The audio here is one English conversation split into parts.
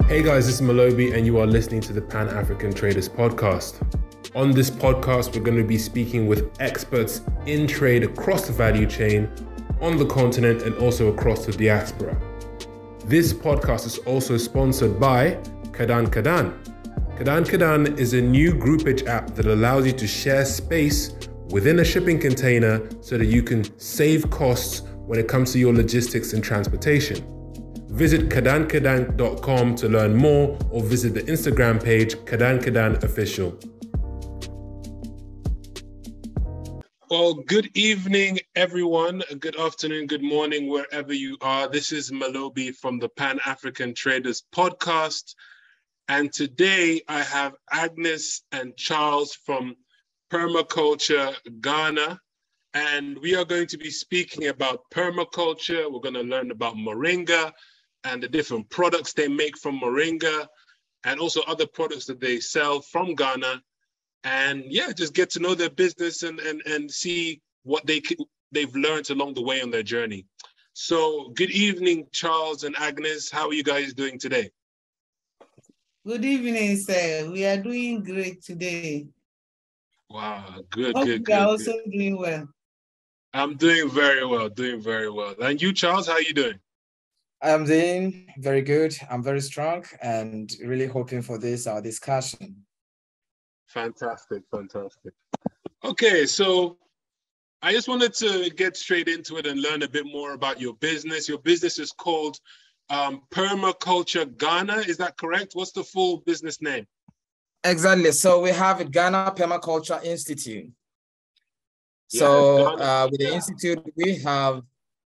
Hey guys, this is Malobi and you are listening to the Pan-African Traders Podcast. On this podcast, we're going to be speaking with experts in trade across the value chain, on the continent and also across the diaspora. This podcast is also sponsored by Kadan Kadan. Kadan Kadan is a new groupage app that allows you to share space within a shipping container so that you can save costs when it comes to your logistics and transportation. Visit kadankadan.com to learn more or visit the Instagram page Kadan Kadan Official. Well, good evening, everyone. Good afternoon, good morning, wherever you are. This is Malobi from the Pan-African Traders Podcast. And today I have Agnes and Charles from Permaculture, Ghana. And we are going to be speaking about permaculture. We're going to learn about moringa and the different products they make from moringa and also other products that they sell from Ghana. And yeah, just get to know their business and see what they've learned along the way on their journey. So good evening, Charles and Agnes. How are you guys doing today? Good evening, sir. We are doing great today. Wow, good. You are also doing well. I'm doing very well, And you, Charles, how are you doing? I'm doing very good. I'm very strong and really hoping for this, our discussion. Fantastic. Okay, so I just wanted to get straight into it and learn a bit more about your business. Your business is called Permaculture Ghana. Is that correct? What's the full business name? Exactly. So we have a Ghana Permaculture Institute. Yes, so with the institute, we have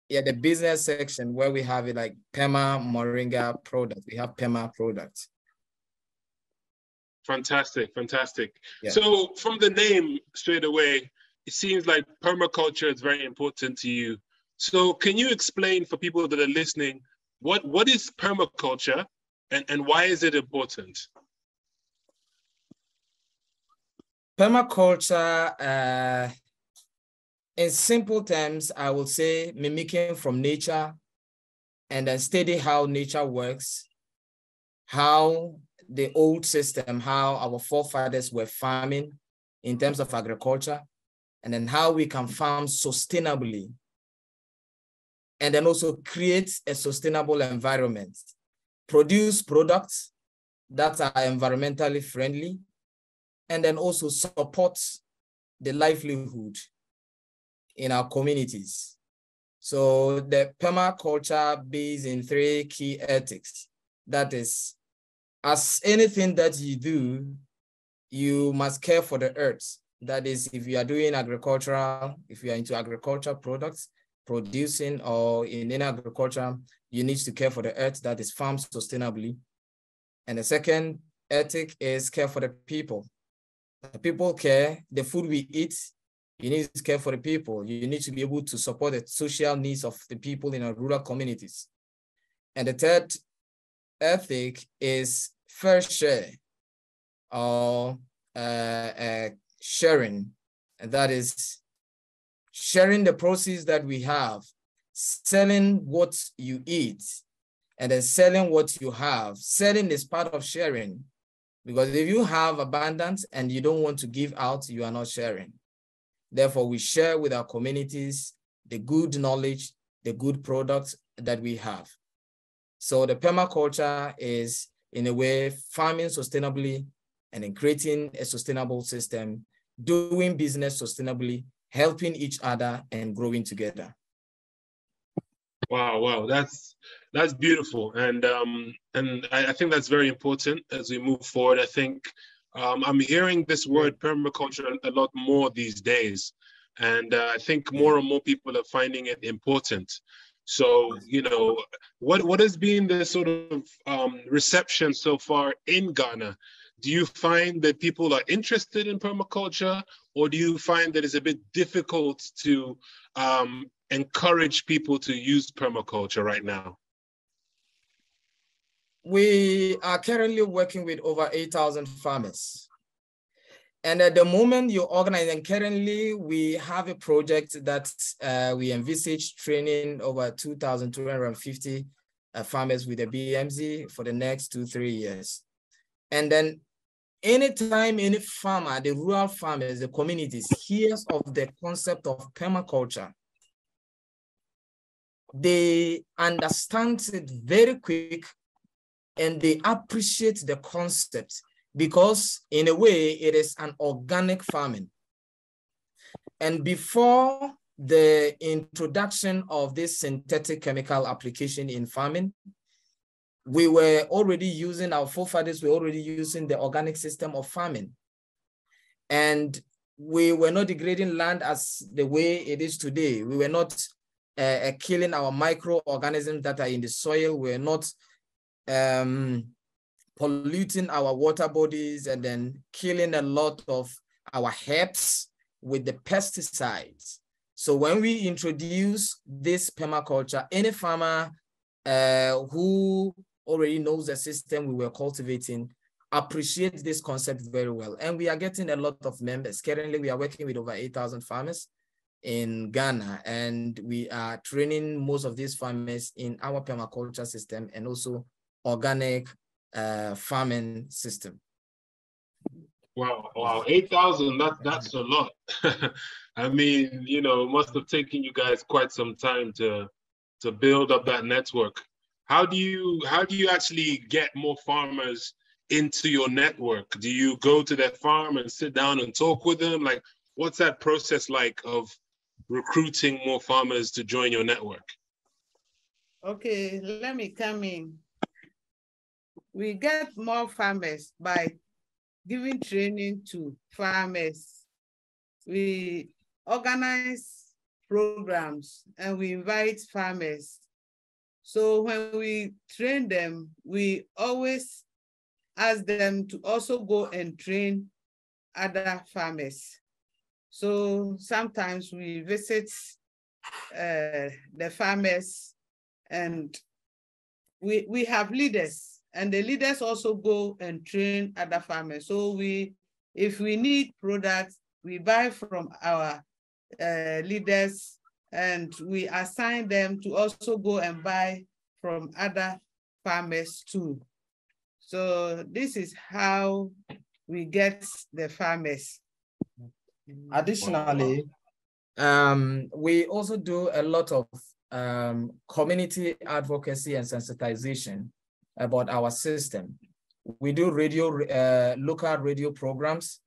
the business section where we have it like moringa products. We have Perma products. Fantastic. Yeah. So from the name straight away, it seems like permaculture is very important to you. So can you explain for people that are listening, what is permaculture and why is it important? Permaculture, in simple terms, I will say mimicking from nature and then study how nature works, how the old system, how our forefathers were farming in terms of agriculture, and then how we can farm sustainably, and then also create a sustainable environment, produce products that are environmentally friendly, and then also support the livelihood in our communities. So the permaculture based in three key ethics. That is, as anything that you do, you must care for the earth. That is, if you are doing if you are into agriculture products, producing or in agriculture, you need to care for the earth, that is farmed sustainably. And the second ethic is care for the people. The people care, the food we eat, you need to care for the people. You need to be able to support the social needs of the people in our rural communities. And the third ethic is fair share or sharing. And that is sharing the proceeds that we have, selling what you eat, and then selling what you have. Selling is part of sharing. Because if you have abundance and you don't want to give out, you are not sharing. Therefore, we share with our communities the good knowledge, the good products that we have. So the permaculture is, in a way, farming sustainably and then creating a sustainable system, doing business sustainably, helping each other and growing together. Wow, that's beautiful, and I think that's very important as we move forward. I think I'm hearing this word permaculture a lot more these days, and I think more and more people are finding it important. So, what has been the sort of reception so far in Ghana? Do you find that people are interested in permaculture, or do you find that it's a bit difficult to encourage people to use permaculture right now? We are currently working with over 8,000 farmers. And at the moment you organize, and currently we have a project that we envisage training over 2,250 farmers with the BMZ for the next 2-3 years. And then anytime any farmer, the rural farmers, the communities hears of the concept of permaculture, they understand it very quick and they appreciate the concept because in a way it is an organic farming. And before the introduction of this synthetic chemical application in farming, we were already using, our forefathers were already using the organic system of farming. And we were not degrading land as the way it is today. We were not killing our microorganisms that are in the soil. We're not polluting our water bodies and then killing a lot of our herbs with the pesticides. So when we introduce this permaculture, any farmer who already knows the system we were cultivating appreciates this concept very well. And we are getting a lot of members. Currently, we are working with over 8,000 farmers in Ghana, and we are training most of these farmers in our permaculture system and also organic farming system. Wow, 8,000, that's a lot. I mean, you know, it must have taken you guys quite some time to build up that network. How do you actually get more farmers into your network? Do you go to their farm and sit down and talk with them? Like, what's that process like of recruiting more farmers to join your network? Okay, let me come in. We get more farmers by giving training to farmers. We organize programs and we invite farmers. So when we train them, we always ask them to also go and train other farmers. So sometimes we visit the farmers and we have leaders. And the leaders also go and train other farmers. So if we need products, we buy from our leaders and we assign them to also go and buy from other farmers too. So this is how we get the farmers. Additionally, we also do a lot of community advocacy and sensitization about our system. We do local radio programs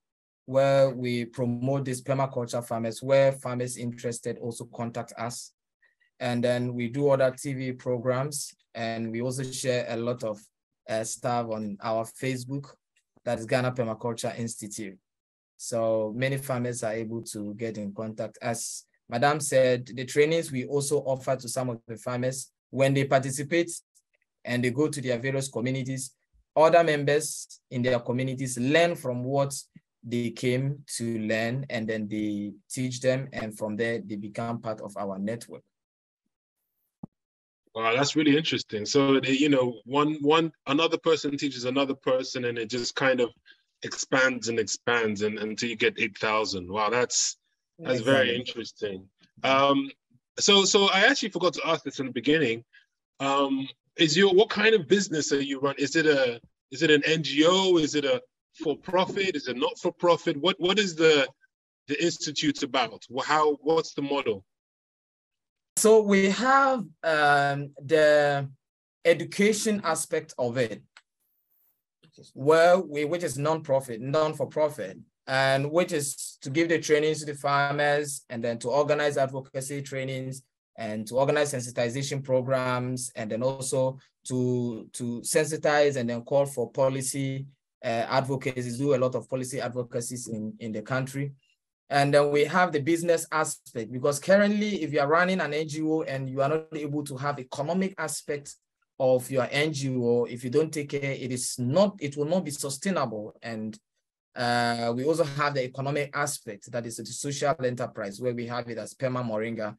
where we promote these permaculture farmers, where farmers interested also contact us. And then we do other TV programs, and we also share a lot of stuff on our Facebook, that is Ghana Permaculture Institute. So many farmers are able to get in contact. As Madam said, the trainings we also offer to some of the farmers, when they participate and they go to their various communities, other members in their communities learn from what they came to learn, and then they teach them, and from there they become part of our network. Wow, that's really interesting. So, you know, another person teaches another person, and it just kind of expands and expands until you get 8,000. Wow, that's very interesting. So I actually forgot to ask this in the beginning. What kind of business are you run? Is it an NGO? Is it a for-profit? Is it not for-profit? What is the institute about? What's the model? So we have the education aspect of it, which is non-for-profit, and which is to give the trainings to the farmers, and then to organize advocacy trainings, and to organize sensitization programs, and then also to sensitize and then call for policy advocacy, do a lot of policy advocacies in the country. And then we have the business aspect, because currently, if you are running an NGO and you are not able to have economic aspect of your NGO, if you don't take care, it will not be sustainable. And we also have the economic aspect, that is the social enterprise, where we have it as Perma Moringa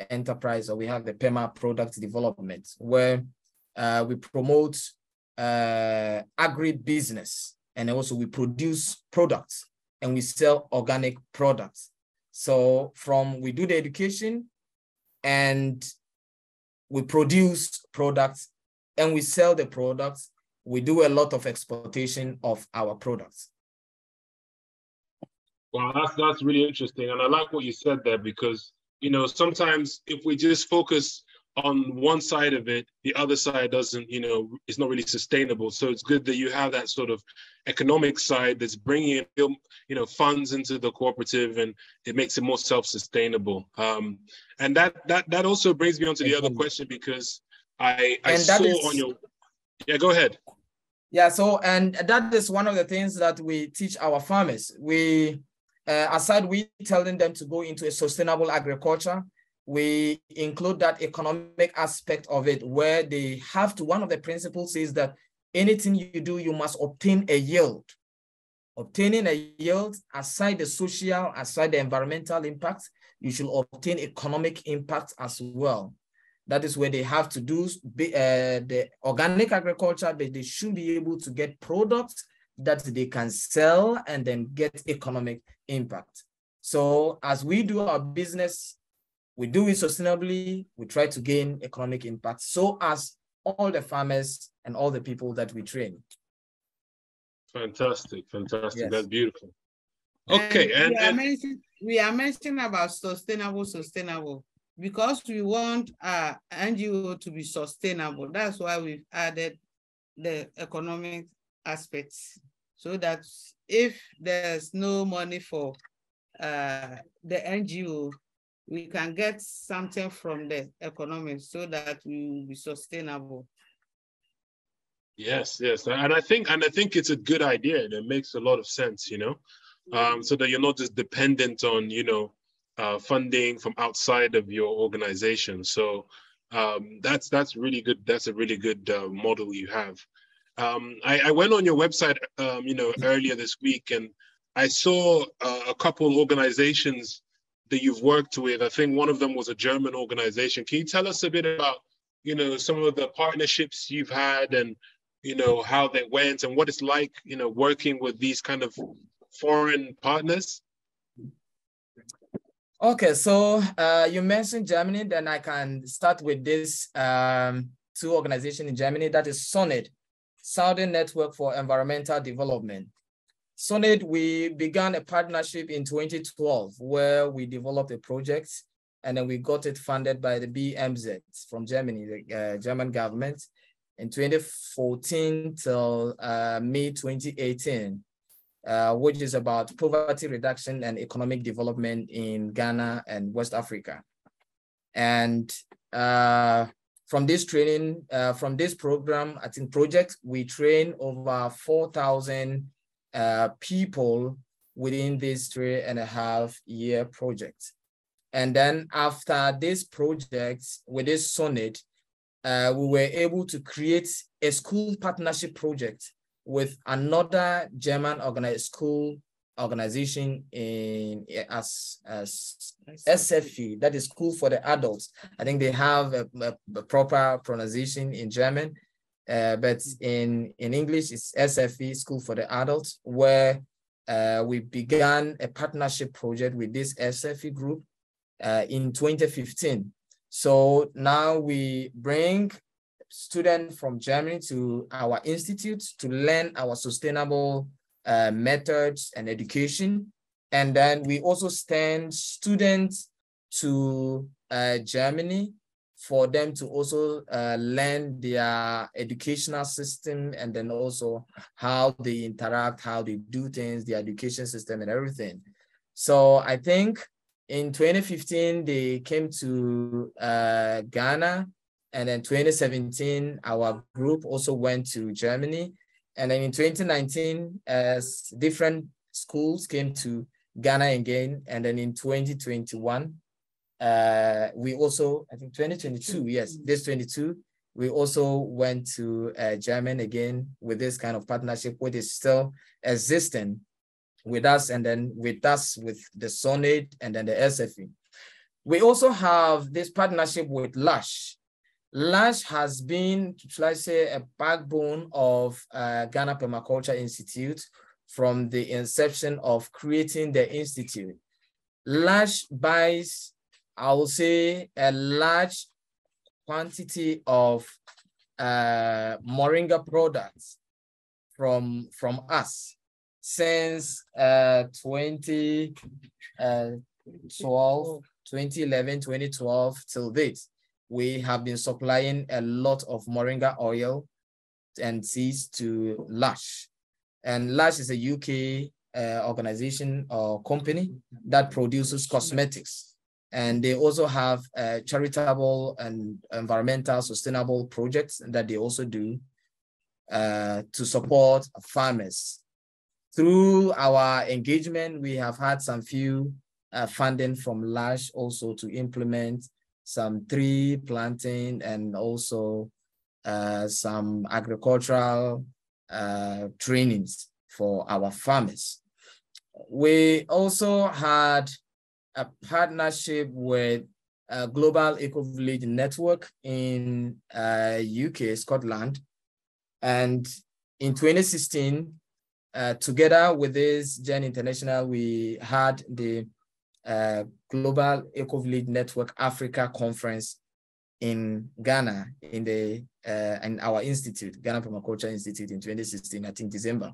enterprise, or we have the Perma product development, where we promote agri-business, and also we produce products and we sell organic products. So we do the education, and we produce products and we sell the products. We do a lot of exportation of our products. Wow, that's really interesting. And I like what you said there because, you know, sometimes if we just focus on one side of it, the other side doesn't, you know, it's not really sustainable. So it's good that you have that sort of economic side that's bringing in, you know, funds into the cooperative, and it makes it more self-sustainable. And that also brings me on to the other question, because I saw on your, yeah, go ahead. Yeah, so, and that is one of the things that we teach our farmers. We, aside we telling them to go into a sustainable agriculture, we include that economic aspect of it, where they have to, one of the principles is that anything you do, you must obtain a yield. Obtaining a yield, aside the social, aside the environmental impact, you should obtain economic impact as well. That is where they have to do the organic agriculture, but they should be able to get products that they can sell and then get economic impact. So as we do our business, we do it sustainably, we try to gain economic impact, so as all the farmers and all the people that we train. Fantastic, fantastic. Yes. That's beautiful. Okay, and we are mentioning about sustainable, because we want our NGO to be sustainable. That's why we've added the economic aspects, so that if there's no money for the NGO, we can get something from the economy so that we will be sustainable. Yes, yes, and I think it's a good idea. It makes a lot of sense, you know, so that you're not just dependent on, you know, funding from outside of your organization. So that's really good. That's a really good model you have. I went on your website, you know, earlier this week, and I saw a couple organizations that you've worked with. I think one of them was a German organization. Can you tell us a bit about, you know, some of the partnerships you've had, and, you know, how they went and what it's like, you know, working with these kind of foreign partners? Okay, so you mentioned Germany, then I can start with this two organizations in Germany. That is SONID, Southern Network for Environmental Development. SONID, we began a partnership in 2012 where we developed a project, and then we got it funded by the BMZ from Germany, the German government, in 2014 till May 2018, which is about poverty reduction and economic development in Ghana and West Africa. And from this training, from this program, I think project, we train over 4,000 people within this 3.5-year project. And then after this project, with this SONID, we were able to create a school partnership project with another German school organization as SFE, that is School for the Adults. I think they have a proper pronunciation in German, but in English, it's SFE, School for the Adults, where we began a partnership project with this SFE group in 2015. So now we bring students from Germany to our institute to learn our sustainable methods and education. And then we also send students to Germany for them to also learn their educational system, and then also how they interact, how they do things, the education system and everything. So I think in 2015, they came to Ghana, and then 2017, our group also went to Germany. And then in 2019, different schools came to Ghana again. And then in 2021, we also, I think 2022, yes, this 22, we also went to Germany again with this kind of partnership, which is still existing with us, and then with us with the SONID and then the SFE. We also have this partnership with LASH. LASH has been, shall I say, a backbone of Ghana Permaculture Institute from the inception of creating the institute. LASH buys, I will say, a large quantity of moringa products from us since 2011, 2012 till date. We have been supplying a lot of moringa oil and seeds to Lush. And Lush is a UK organization or company that produces cosmetics. And they also have charitable and environmental sustainable projects that they also do to support farmers. Through our engagement, we have had some few funding from Lush also to implement some tree planting and also some agricultural trainings for our farmers. We also had a partnership with a Global Eco-Village Network in UK, Scotland. And in 2016, together with this Gen International, we had the Global Eco-Village Network Africa Conference in Ghana in our institute, Ghana Permaculture Institute in 2016, I think December.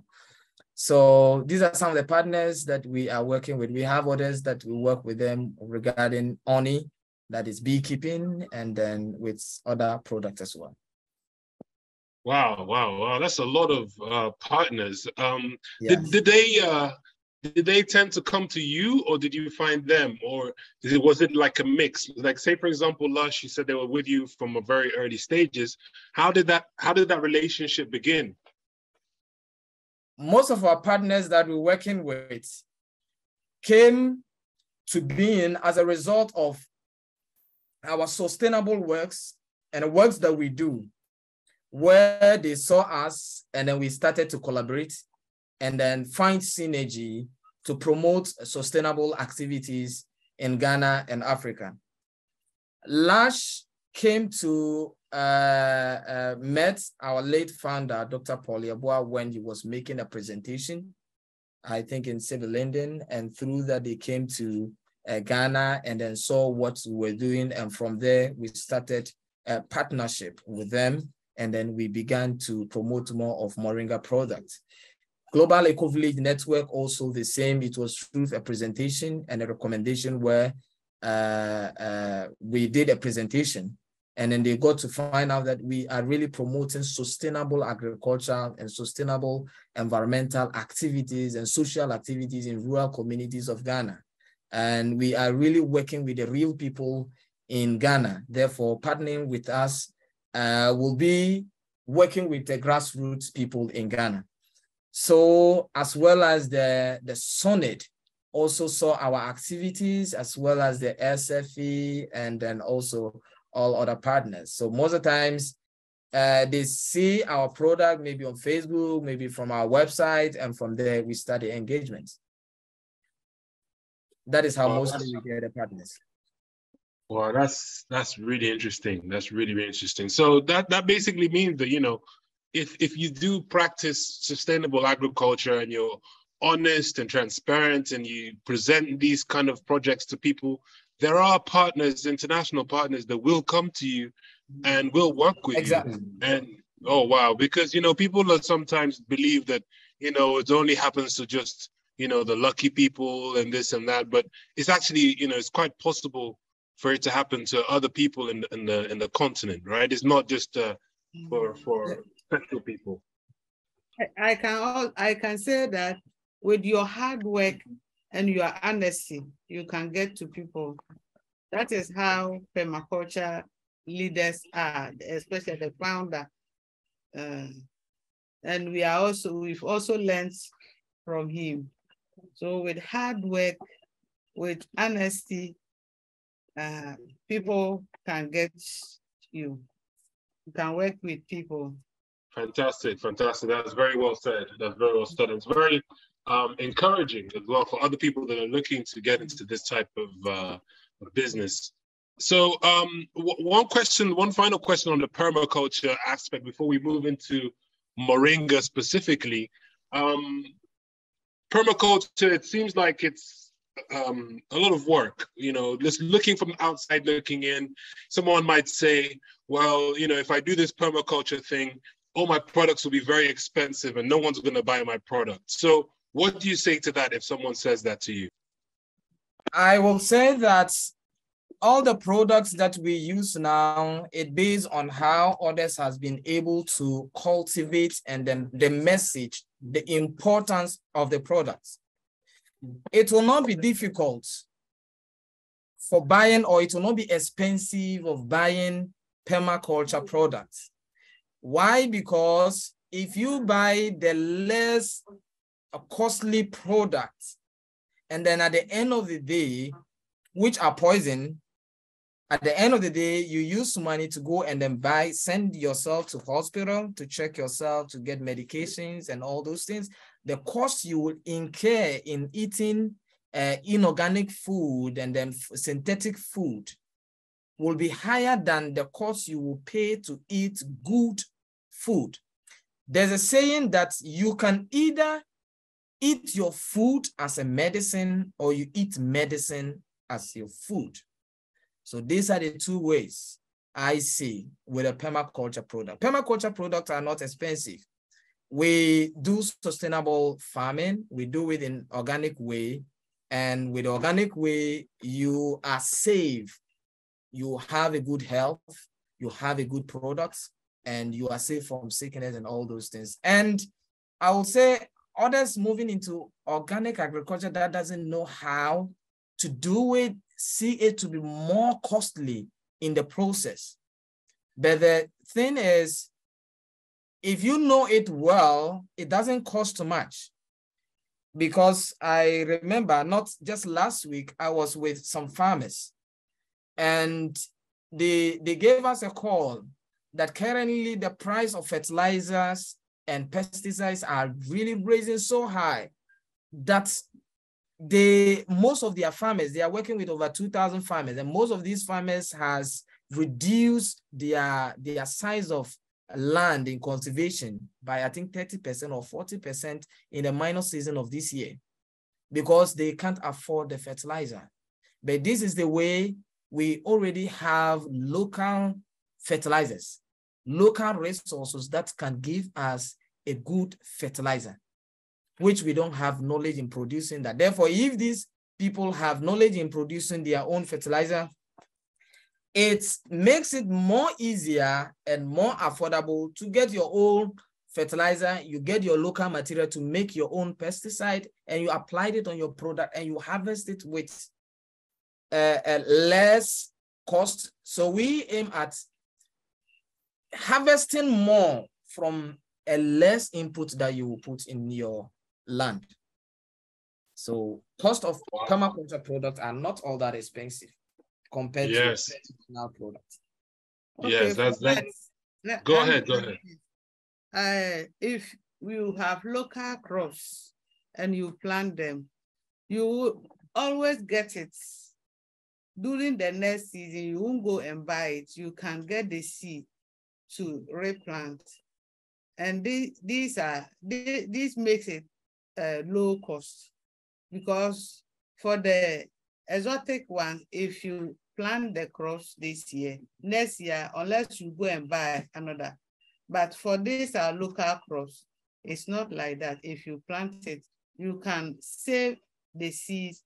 So these are some of the partners that we are working with. We have others that we work with them regarding honey, that is beekeeping, and then with other products as well. Wow. That's a lot of partners. Yes. Did they tend to come to you, or did you find them, or was it like a mix? Like, say for example, Lush, you said they were with you from a very early stages. How did that relationship begin? Most of our partners that we're working with came to being as a result of our sustainable works and works that we do, where they saw us and then we started to collaborate and then find synergy to promote sustainable activities in Ghana and Africa. Lush came to met our late founder, Dr. Paul Yabua, when he was making a presentation, I think in Civil London, and through that they came to Ghana and then saw what we were doing, and from there we started a partnership with them, and then we began to promote more of moringa products. Global Eco-Village Network also the same. It was through a presentation and a recommendation where we did a presentation, and then they got to find out that we are really promoting sustainable agriculture and sustainable environmental activities and social activities in rural communities of Ghana. And we are really working with the real people in Ghana. Therefore, partnering with us will be working with the grassroots people in Ghana. So as well as the Sonnet also saw our activities, as well as the SFE, and then also all other partners. So most of the times they see our product maybe on Facebook, maybe from our website, and from there we start the engagement. That is how mostly we get the partners. Well, that's really interesting. That's really interesting. So that basically means that, you know, if you do practice sustainable agriculture and you're honest and transparent and you present these kind of projects to people, there are partners, international partners, that will come to you and will work with you. And oh wow, because, you know, people sometimes believe that, you know, it only happens to just, you know, the lucky people and this and that, but it's actually, you know, it's quite possible for it to happen to other people in the continent, right? It's not just for special people. I can say that with your hard work and your honesty, you can get to people. That is how permaculture leaders are, especially the founder. And we've also learned from him. So with hard work, with honesty, people can get you. You can work with people. Fantastic. That's very well said. That's very well said. It's very encouraging as well for other people that are looking to get into this type of business. So one final question on the permaculture aspect before we move into moringa specifically. Permaculture, it seems like it's a lot of work, you know, just looking from outside looking in. Someone might say, well, you know, if I do this permaculture thing, all my products will be very expensive and no one's going to buy my product. So what do you say to that if someone says that to you? I will say that all the products that we use now, it based on how others has been able to cultivate, and then the message, the importance of the products. It will not be difficult for buying, or it will not be expensive of buying permaculture products. Why? Because if you buy the less costly products, and then at the end of the day, which are poison, at the end of the day, you use money to go and then send yourself to hospital to check yourself, to get medications and all those things. The cost you will incur in eating inorganic food and then synthetic food will be higher than the cost you will pay to eat good food. There's a saying that you can either eat your food as a medicine or you eat medicine as your food. So these are the two ways I see with a permaculture product. Permaculture products are not expensive. We do sustainable farming. We do it in organic way. And with organic way, you are safe. You have a good health. You have a good product. And you are safe from sickness and all those things. And I will say others moving into organic agriculture that doesn't know how to do it, see it to be more costly in the process. But the thing is, if you know it well, it doesn't cost too much. Because I remember not just last week, I was with some farmers and they gave us a call that currently the price of fertilizers and pesticides are really raising so high that most of their farmers, they are working with over 2,000 farmers, and most of these farmers has reduced their size of land in conservation by I think 30% or 40% in the minor season of this year because they can't afford the fertilizer. But this is the way we already have local fertilizers, local resources that can give us a good fertilizer, which we don't have knowledge in producing that. Therefore, if these people have knowledge in producing their own fertilizer, it makes it more easier and more affordable to get your own fertilizer. You get your local material to make your own pesticide and you apply it on your product and you harvest it with a less cost. So we aim at harvesting more from a less input that you will put in your land. So cost of permaculture products are not all that expensive compared to traditional products. Okay, yes, go ahead. If you have local crops and you plant them, you will always get it. During the next season, you won't go and buy it. You can get the seed to replant. And this makes it low cost, because for the exotic ones, if you plant the crops this year, next year, unless you go and buy another. But for these local crops, it's not like that. If you plant it, you can save the seeds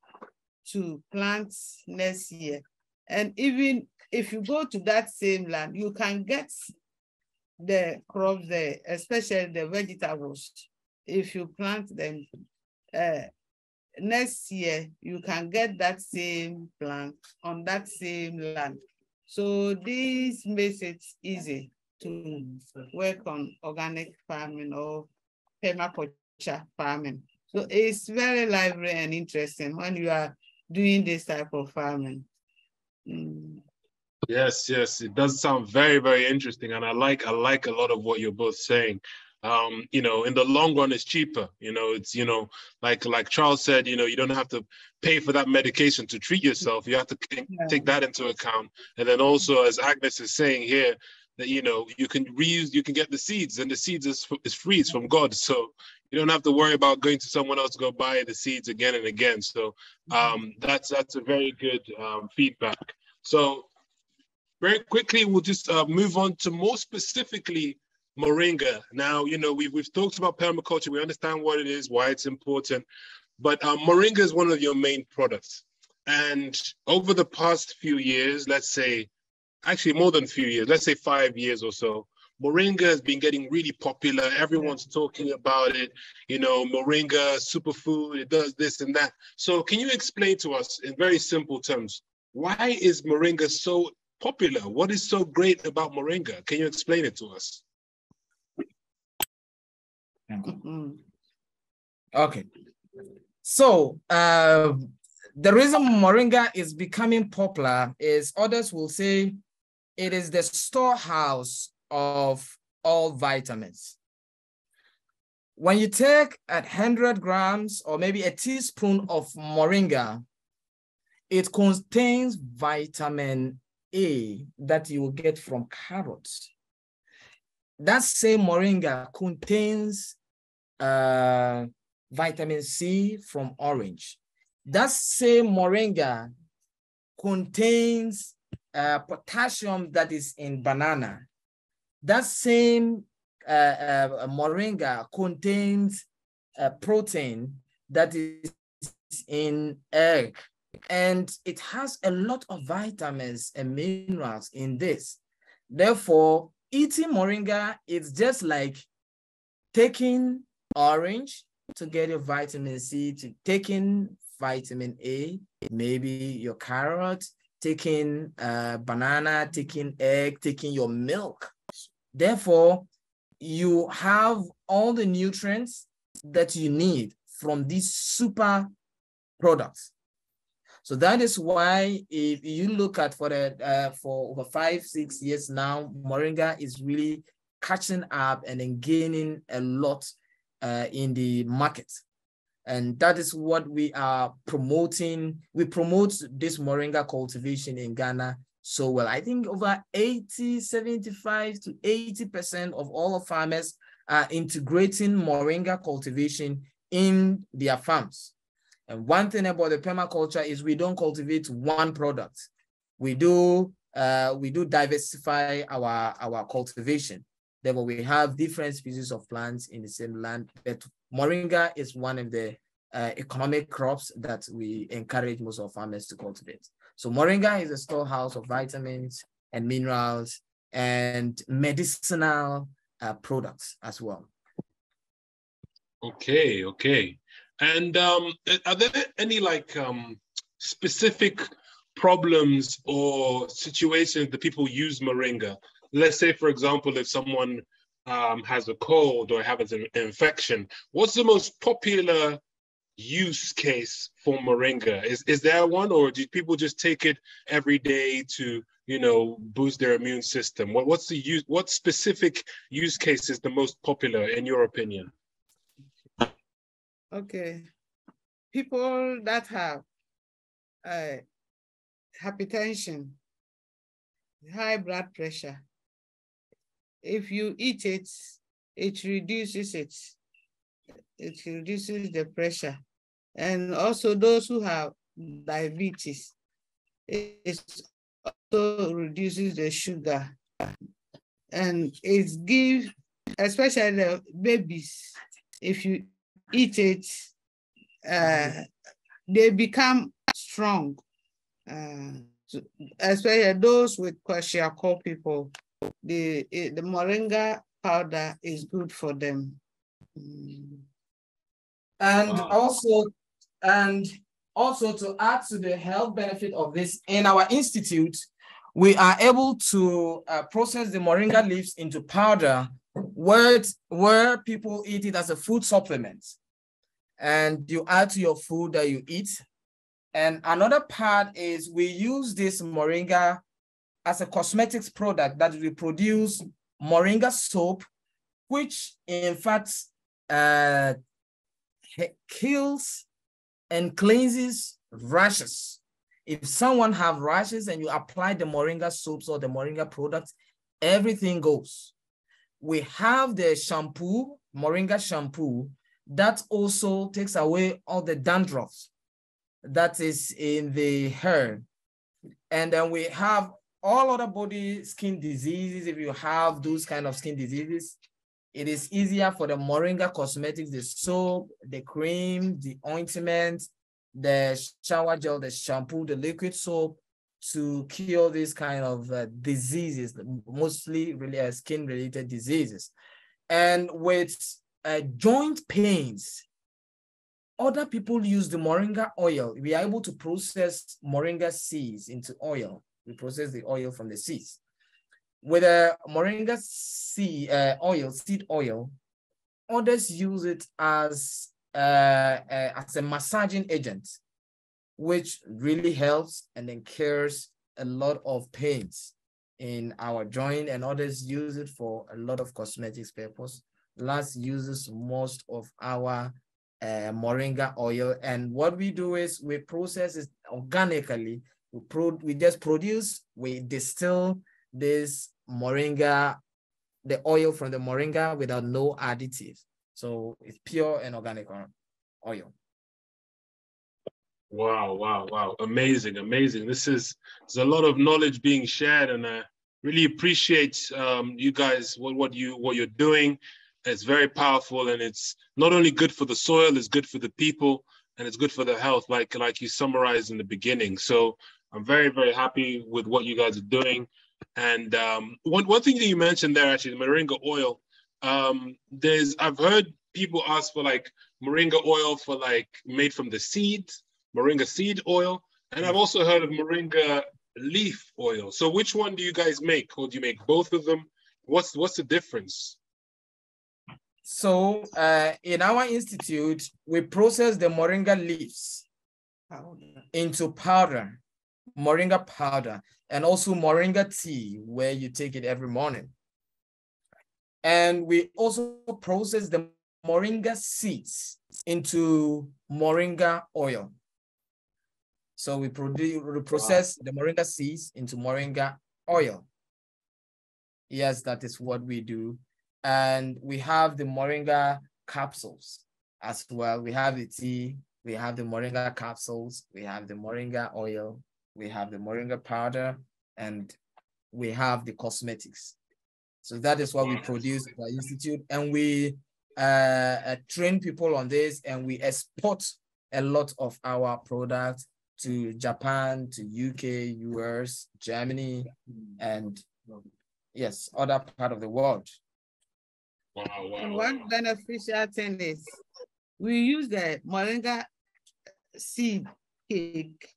to plant next year. And even if you go to that same land, you can get the crops there, especially the vegetables. If you plant them next year, you can get that same plant on that same land. So this makes it easy to work on organic farming or permaculture farming. So it's very lively and interesting when you are doing this type of farming. Yes, it does sound very, very interesting, and I like a lot of what you're both saying. You know, in the long run, it's cheaper. You know, it's, you know, like Charles said, you know, you don't have to pay for that medication to treat yourself. You have to take that into account, and then also, as Agnes is saying here, that, you know, you can reuse, you can get the seeds, and the seeds is free, it's from God. So You don't have to worry about going to someone else to go buy the seeds again and again. So that's a very good feedback. So very quickly, we'll just move on to more specifically moringa. Now, you know, we've talked about permaculture. We understand what it is, why it's important. But moringa is one of your main products. And over the past few years, let's say, actually more than a few years, let's say 5 years or so, moringa has been getting really popular. Everyone's talking about it. You know, moringa, superfood, it does this and that. So can you explain to us in very simple terms, why is moringa so popular? What is so great about moringa? Can you explain it to us? Okay. So the reason moringa is becoming popular is others will say it is the storehouse of all vitamins. When you take 100 grams or maybe a teaspoon of moringa, it contains vitamin A that you will get from carrots. That same moringa contains vitamin C from orange. That same moringa contains potassium that is in banana. That same moringa contains protein that is in egg. And it has a lot of vitamins and minerals in this. Therefore, eating moringa is just like taking orange to get your vitamin C, to taking vitamin A, maybe your carrot, taking banana, taking egg, taking your milk. Therefore, you have all the nutrients that you need from these super products. So that is why if you look at for over 5-6 years now, moringa is really catching up and then gaining a lot in the market. And that is what we are promoting. We promote this moringa cultivation in Ghana so well. I think over 75 to 80% of all farmers are integrating moringa cultivation in their farms. And one thing about the permaculture is we don't cultivate one product. We do diversify our cultivation. Therefore, we have different species of plants in the same land, but moringa is one of the economic crops that we encourage most of farmers to cultivate. So moringa is a storehouse of vitamins and minerals and medicinal products as well. Okay. And are there any like specific problems or situations that people use moringa? Let's say, for example, if someone has a cold or has an infection, what's the most popular use case for moringa? Is there one, or do people just take it every day to, you know, boost their immune system? What specific use case is the most popular in your opinion? Okay, people that have hypertension, high blood pressure, if you eat it, it reduces the pressure. And also those who have diabetes, it also reduces the sugar. And it gives, especially the babies, if you eat it, they become strong. Especially those with kwashiorkor people, the moringa powder is good for them. And also to add to the health benefit of this, in our institute, we are able to process the moringa leaves into powder where people eat it as a food supplement. And you add to your food that you eat. And another part is we use this moringa as a cosmetics product that we produce moringa soap, which in fact kills and cleanses rashes. If someone have rashes and you apply the moringa soaps or the moringa products, everything goes. We have the shampoo, moringa shampoo, That also takes away all the dandruff that is in the hair. And then we have all other body skin diseases. If you have those kind of skin diseases, it is easier for the moringa cosmetics, the soap, the cream, the ointment, the shower gel, the shampoo, the liquid soap, to cure these kind of diseases, mostly really skin-related diseases. And with joint pains, other people use the moringa oil. We are able to process moringa seeds into oil. We process the oil from the seeds. With a moringa seed oil, others use it as a massaging agent, which really helps and then cures a lot of pains in our joint, and others use it for a lot of cosmetics purpose. Last uses most of our moringa oil, and what we do is we process it organically. We just produce, we distill this moringa, the oil from the moringa without no additives. So it's pure and organic oil. Wow, wow, wow. Amazing, amazing. There's a lot of knowledge being shared, and I really appreciate you guys, what you're doing. It's very powerful, and it's not only good for the soil, it's good for the people, and it's good for the health, like you summarized in the beginning. So I'm very, very happy with what you guys are doing. And one thing that you mentioned there, actually, the moringa oil. I've heard people ask for like moringa oil for like made from the seed, moringa seed oil, and I've also heard of moringa leaf oil. So which one do you guys make, or do you make both of them? What's the difference? So in our institute, we process the moringa leaves into powder, moringa powder, and also moringa tea, where you take it every morning. And we also process the moringa seeds into moringa oil. So we process the moringa seeds into moringa oil. Yes, that is what we do. And we have the moringa capsules as well. We have the tea, we have the moringa capsules, we have the moringa oil, we have the moringa powder, and we have the cosmetics. So that is what we produce at our institute. And we train people on this, and we export a lot of our products to Japan, to UK, US, Germany, and yes, other part of the world. Wow, wow, and wow. one beneficial thing is we use the moringa seed cake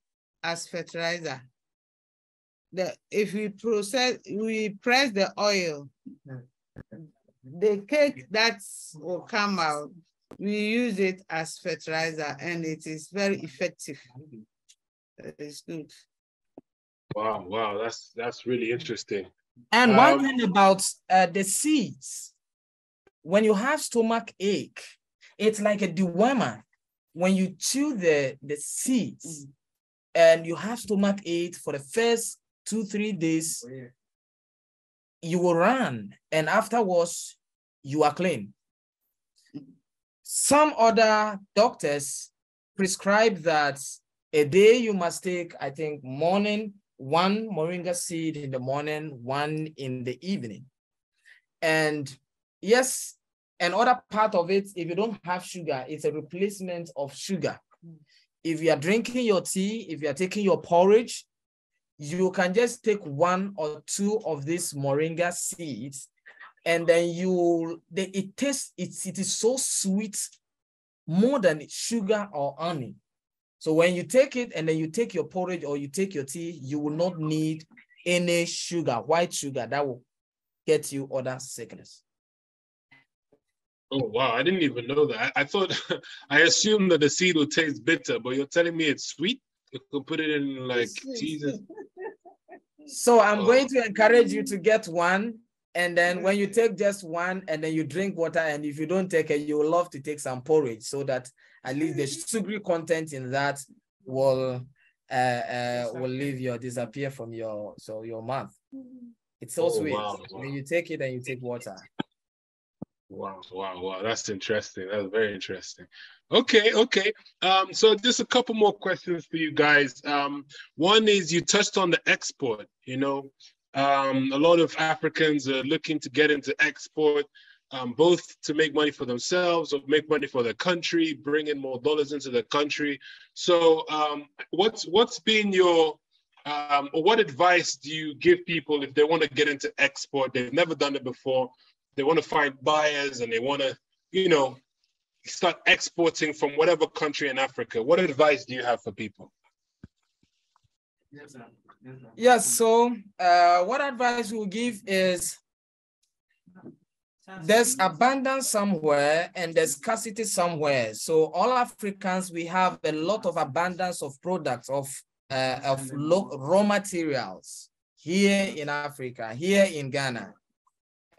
as fertilizer. If we press the oil, the cake that will come out, we use it as fertilizer, and it is very effective. It's good. Wow, wow, that's really interesting. And one thing about the seeds, when you have stomach ache, it's like a dewormer. When you chew the seeds and you have stomach ache for the first 2-3 days, you will run, and afterwards you are clean. Some other doctors prescribe that a day you must take, I think, morning, 1 moringa seed in the morning, 1 in the evening. And yes, another part of it, if you don't have sugar, it's a replacement of sugar. If you are drinking your tea, if you are taking your porridge, you can just take 1 or 2 of these moringa seeds, and then it is so sweet, more than sugar or honey. So when you take it and then you take your porridge or you take your tea, you will not need any sugar, white sugar, that will get you other sickness. Oh, wow, I didn't even know that. I thought, I assumed that the seed would taste bitter, but you're telling me it's sweet? You can put it in like cheese. So I'm going to encourage you to get 1, and then when you take just 1 and then you drink water, and if you don't take it, you will love to take some porridge, so that at least the sugary content in that will disappear from your mouth. It's so sweet. Wow. When you take it and you take water. Wow, wow, wow. That's interesting. That's very interesting. Okay, okay. So just a couple more questions for you guys. One is you touched on the export, you know. A lot of Africans are looking to get into export, both to make money for themselves or make money for their country, bring in more dollars into the country. So what's been your or what advice do you give people if they want to get into export? They've never done it before. They want to find buyers and they want to, you know, start exporting from whatever country in Africa. What advice do you have for people? Yes, sir. Yes, so what advice we'll give is there's abundance somewhere and there's scarcity somewhere. So all Africans, we have a lot of abundance of products, of raw materials here in Africa, here in Ghana.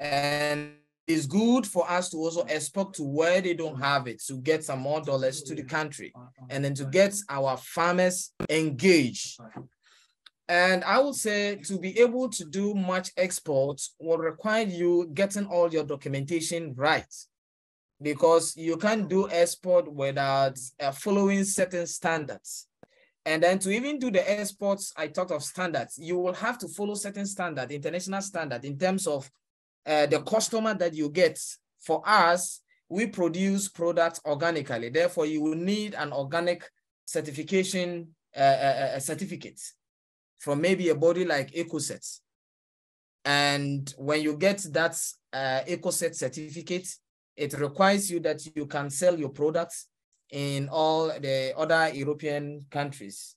And it's good for us to also export to where they don't have it, to get some more dollars to the country, and then to get our farmers engaged. And I would say to be able to do much export will require you getting all your documentation right, because you can't do export without following certain standards. And then to even do the exports, I talked of standards, you will have to follow certain standard, international standard, in terms of the customer that you get. For us, we produce products organically. Therefore, you will need an organic certification certificate from maybe a body like EcoSet. And when you get that EcoSet certificate, it requires you that you can sell your products in all the other European countries,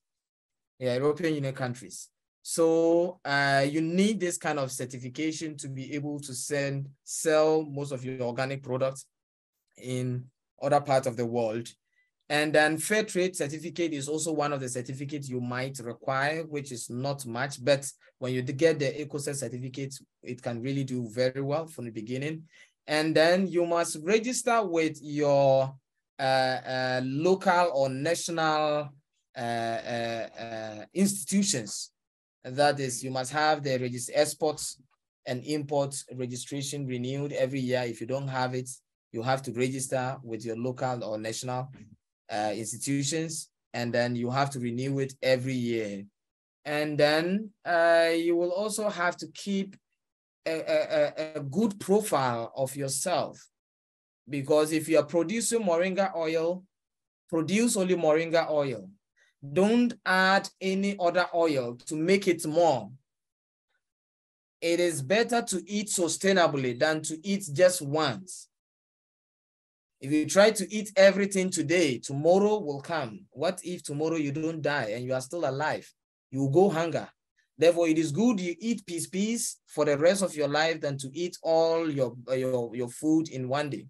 European Union countries. So you need this kind of certification to be able to sell most of your organic products in other parts of the world. And then fair trade certificate is also one of the certificates you might require, which is not much, but when you get the EcoSet certificate, it can really do very well from the beginning. And then you must register with your local or national institutions. That is, you must have the exports and imports registration renewed every year. If you don't have it, you have to register with your local or national institutions, and then you have to renew it every year. And then you will also have to keep a good profile of yourself, because if you are producing moringa oil, produce only moringa oil. Don't add any other oil to make it more. It is better to eat sustainably than to eat just once. If you try to eat everything today, tomorrow will come. What if tomorrow you don't die and you are still alive? You will go hunger. Therefore, it is good you eat piece for the rest of your life than to eat all your food in one day.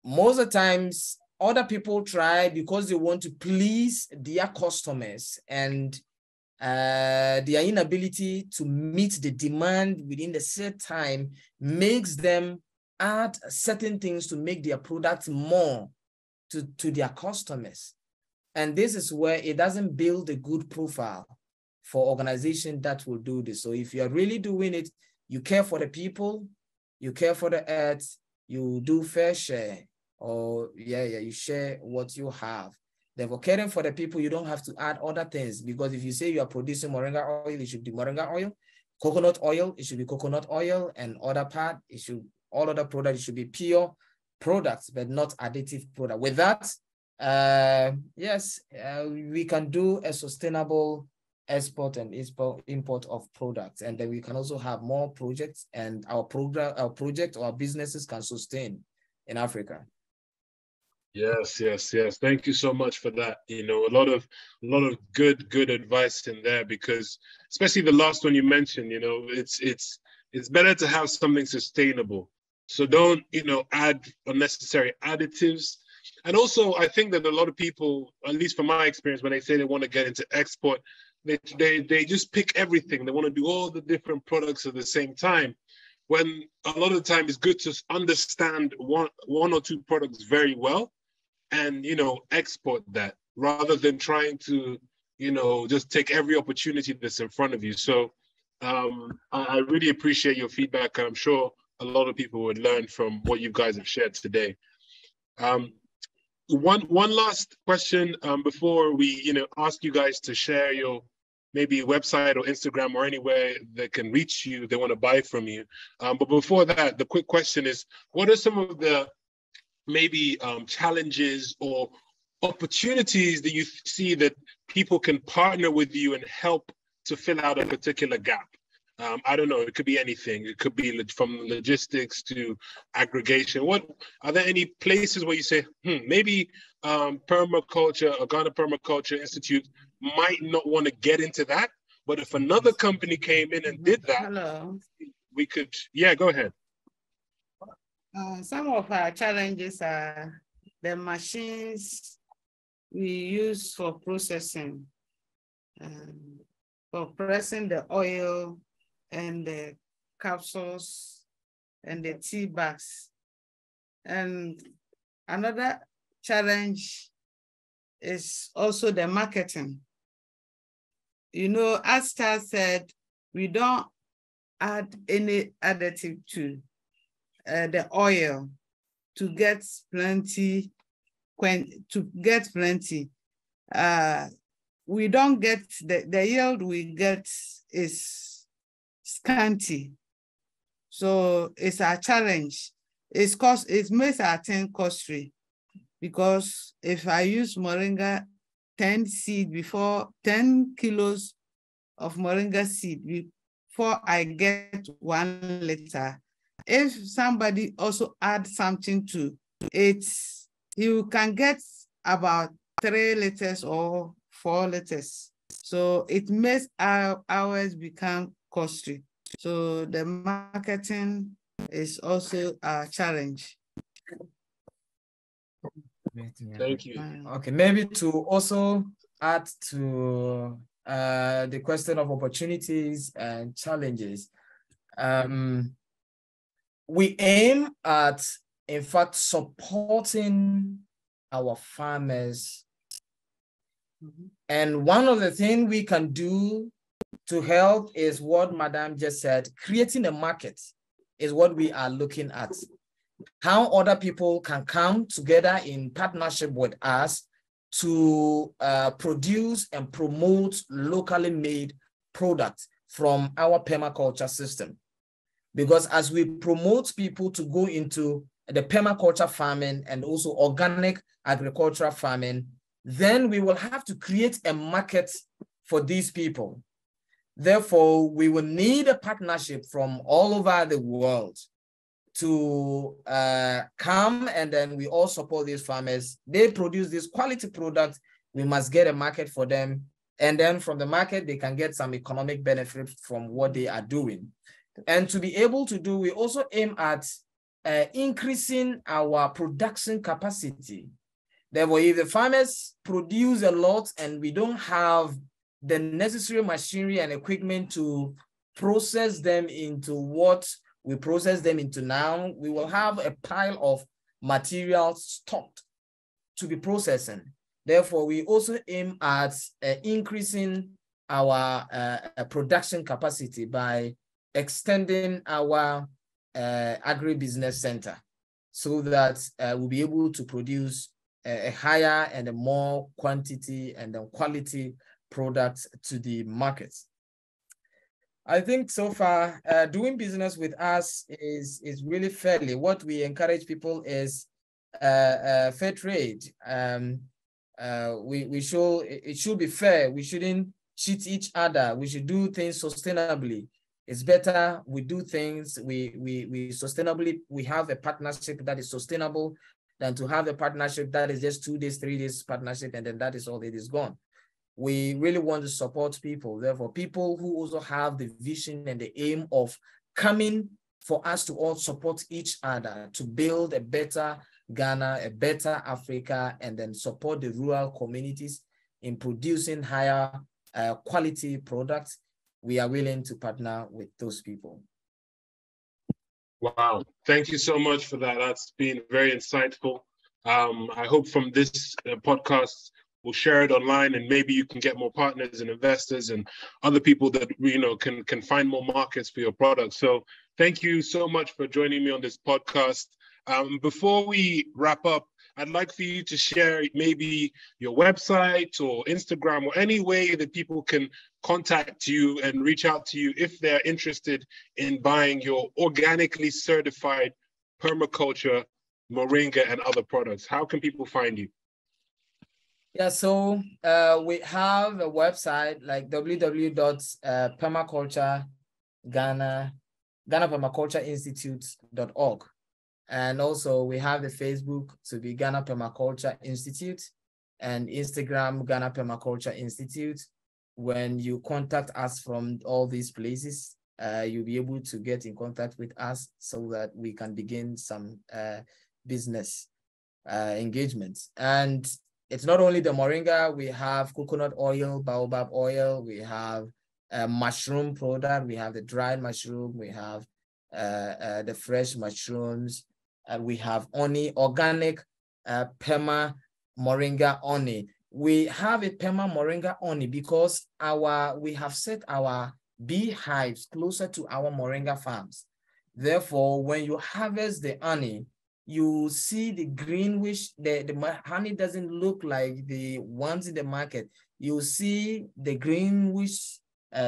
Most of the times, other people try because they want to please their customers, and their inability to meet the demand within the set time makes them add certain things to make their products more to their customers. And this is where it doesn't build a good profile for organization that will do this. So if you're really doing it, you care for the people, you care for the earth, you do fair share, or you share what you have. Therefore, caring for the people, you don't have to add other things, because if you say you are producing moringa oil, it should be moringa oil. Coconut oil, it should be coconut oil, and other part, all other products should be pure products, but not additive product. With that, we can do a sustainable export and import of products, and then we can also have more projects, and our project or businesses can sustain in Africa. Yes. Thank you so much for that. You know, a lot of good advice in there, because especially the last one you mentioned, you know, it's better to have something sustainable. So don't, you know, add unnecessary additives. And also, I think that a lot of people, at least from my experience, when they say they want to get into export, they just pick everything. They want to do all the different products at the same time, when a lot of the time it's good to understand one or two products very well, and, you know, export that, rather than trying to, you know, just take every opportunity that's in front of you. So I really appreciate your feedback. I'm sure a lot of people would learn from what you guys have shared today. One last question before we ask you guys to share your maybe website or Instagram or anywhere they can reach you, they want to buy from you. But before that, the quick question is, what are some of the maybe challenges or opportunities that you see that people can partner with you and help to fill out a particular gap? I don't know, it could be anything. It could be from logistics to aggregation. What are there any places where you say, maybe permaculture or Ghana Permaculture Institute might not want to get into that, but if another company came in and did that, hello, we could, go ahead. Some of our challenges are the machines we use for processing, for pressing the oil and the capsules and the tea bags. And another challenge is also the marketing. As Charles said, we don't add any additive to the oil to get plenty. We don't get the yield we get is scanty. So it's a challenge. It makes our thing costly, because if I use moringa 10 kilos of moringa seed before I get 1 liter, if somebody also adds something to it, you can get about 3 liters or 4 liters. So it makes ours become costly. So the marketing is also a challenge. Thank you. Okay, maybe to also add to the question of opportunities and challenges, we aim at, in fact, supporting our farmers. And one of the things we can do to help is what Madam just said, creating a market is what we are looking at. How other people can come together in partnership with us to produce and promote locally made products from our permaculture system. Because as we promote people to go into the permaculture farming and also organic agricultural farming, then we will have to create a market for these people. Therefore, we will need a partnership from all over the world to come, and then we all support these farmers. They produce this quality product. We must get a market for them. And then from the market, they can get some economic benefit from what they are doing. And to be able to do, we also aim at increasing our production capacity. Therefore, if the farmers produce a lot and we don't have the necessary machinery and equipment to process them into what we process them into now, we will have a pile of materials stocked to be processing. Therefore, we also aim at increasing our production capacity by extending our agribusiness center so that we'll be able to produce a higher and a more quantity and quality products to the markets. I think so far, doing business with us is really fairly. What we encourage people is fair trade. It should be fair. We shouldn't cheat each other. We should do things sustainably. It's better we do things, we sustainably, we have a partnership that is sustainable than to have a partnership that is just 2 days, 3 days partnership, and then that is all, it is gone. We really want to support people. Therefore, people who also have the vision and the aim of coming for us to all support each other to build a better Ghana, a better Africa, and then support the rural communities in producing higher quality products. We are willing to partner with those people. Wow, thank you so much for that. That's been very insightful. I hope from this podcast, we'll share it online, and maybe you can get more partners and investors and other people that can find more markets for your products. So Thank you so much for joining me on this podcast. Before we wrap up, I'd like for you to share maybe your website or Instagram or any way that people can contact you and reach out to you if they're interested in buying your organically certified permaculture, moringa, and other products. How can people find you? Yeah, so we have a website like www.permacultureinstitute.org. And also we have the Facebook to be Ghana Permaculture Institute and Instagram Ghana Permaculture Institute. When you contact us from all these places, you'll be able to get in contact with us so that we can begin some business engagements. And it's not only the moringa, we have coconut oil, baobab oil, we have a mushroom product, we have the dried mushroom, we have the fresh mushrooms, and we have honey, organic perma moringa honey. We have a perma moringa honey because we have set our beehives closer to our moringa farms. Therefore, when you harvest the honey, you see the greenish, the honey doesn't look like the ones in the market. You see the greenish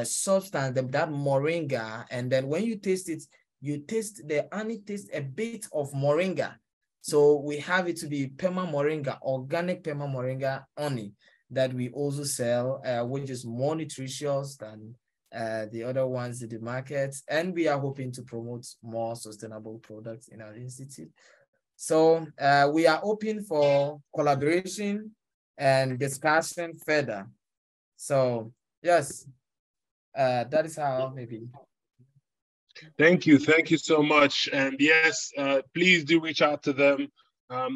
substance, that moringa, and then when you taste it, the honey tastes a bit of moringa. So we have it to be perma moringa, organic perma moringa honey that we also sell, which is more nutritious than the other ones in the market. And we are hoping to promote more sustainable products in our institute. So we are open for collaboration and discussion further. So yes, that is how maybe. Thank you so much. And yes, please do reach out to them.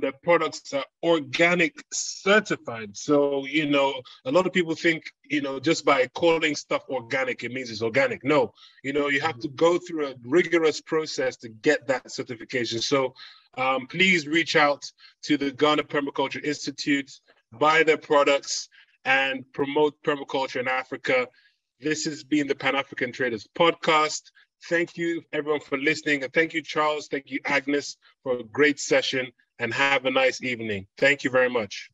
Their products are organic certified. So, you know, a lot of people think, you know, just by calling stuff organic, it means it's organic. No, you know, you have to go through a rigorous process to get that certification. So please reach out to the Ghana Permaculture Institute, buy their products, and promote permaculture in Africa. This has been the Pan-African Traders Podcast. Thank you, everyone, for listening. And thank you, Charles. Thank you, Agnes, for a great session. And have a nice evening. Thank you very much.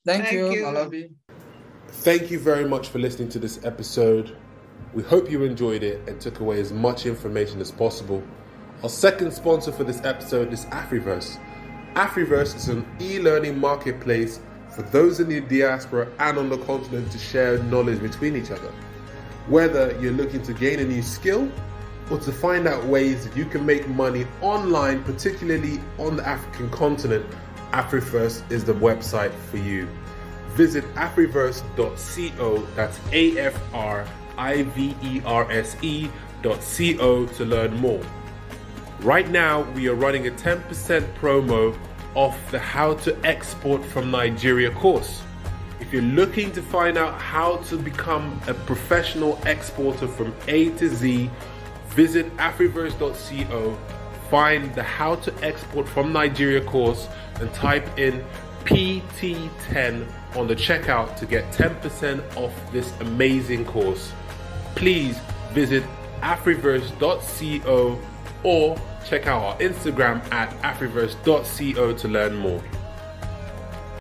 Thank you, Malabi. Thank you very much for listening to this episode. We hope you enjoyed it and took away as much information as possible. Our second sponsor for this episode is Afriverse. Afriverse is an e-learning marketplace for those in the diaspora and on the continent to share knowledge between each other. Whether you're looking to gain a new skill or to find out ways that you can make money online, particularly on the African continent, Afriverse is the website for you. Visit afriverse.co, that's afriverse.co to learn more. Right now, we are running a 10% promo off the How to Export from Nigeria course. If you're looking to find out how to become a professional exporter from A to Z, visit afriverse.co, find the How to Export from Nigeria course, and type in PT10 on the checkout to get 10% off this amazing course. Please visit afriverse.co or check out our Instagram at afriverse.co to learn more.